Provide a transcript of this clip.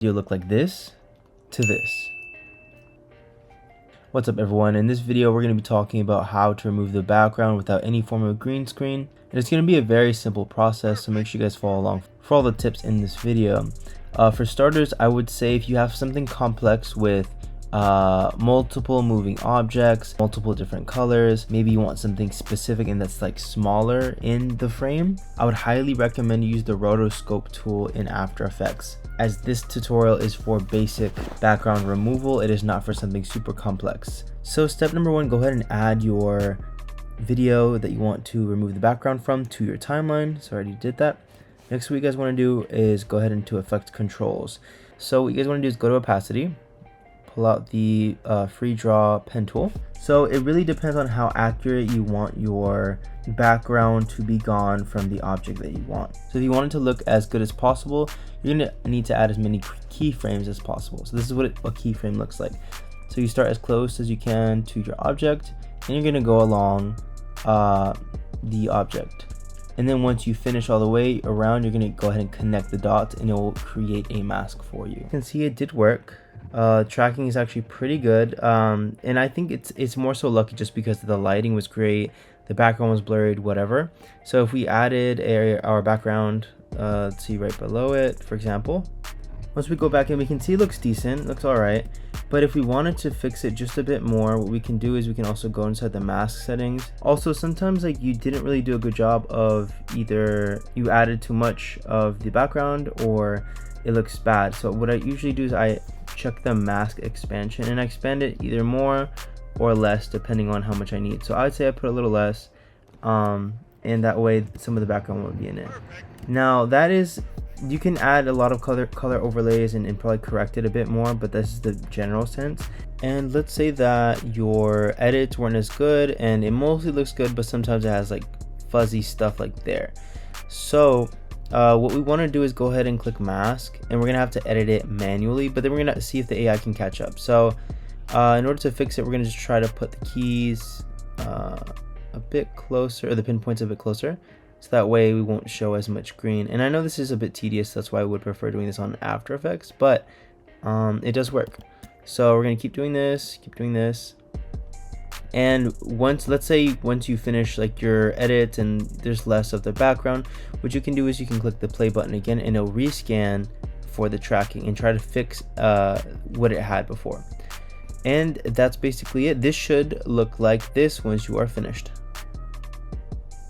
video look like this to this. What's up everyone? In this video we're going to be talking about how to remove the background without any form of green screen. And it's going to be a very simple process, so make sure you guys follow along for all the tips in this video. For starters, I would say if you have something complex with multiple moving objects, multiple different colors, maybe you want something specific and that's like smaller in the frame, I would highly recommend you use the rotoscope tool in After Effects, as this tutorial is for basic background removal. It is not for something super complex. So step number one, go ahead and add your video that you want to remove the background from to your timeline. So I already did that. Next, what you guys want to do is go ahead into Effect Controls. So what you guys want to do is go to Opacity, pull out the free draw pen tool. So it really depends on how accurate you want your background to be gone from the object that you want. So if you want it to look as good as possible, you're gonna need to add as many keyframes as possible. So this is what a keyframe looks like. So you start as close as you can to your object, and you're gonna go along the object. And then once you finish all the way around, you're gonna go ahead and connect the dots, and it will create a mask for you. You can see it did work. Tracking is actually pretty good, and I think it's more so lucky just because the lighting was great, the background was blurred, whatever. So if we added our background, let's see right below it, for example, once we go back in, we can see it looks decent, looks all right. But if we wanted to fix it just a bit more, what we can do is we can also go inside the mask settings. Also, sometimes like you didn't really do a good job of either you added too much of the background or it looks bad. So what I usually do is I check the mask expansion and I expand it either more or less depending on how much I need. So I would say I put a little less, and that way some of the background won't be in it. Now that is, you can add a lot of color overlays and probably correct it a bit more, but this is the general sense. And let's say that your edits weren't as good and it mostly looks good, but sometimes it has like fuzzy stuff like there. So what we want to do is go ahead and click mask, and we're gonna have to edit it manually, but then we're gonna see if the AI can catch up. So in order to fix it, we're gonna just try to put the keys a bit closer, or the pinpoints a bit closer, so that way we won't show as much green. And I know this is a bit tedious, that's why I would prefer doing this on After Effects, but it does work. So we're gonna keep doing this, and let's say once you finish like your edit and there's less of the background, what you can do is you can click the play button again, and it'll rescan for the tracking and try to fix what it had before. And that's basically it. This should look like this once you are finished.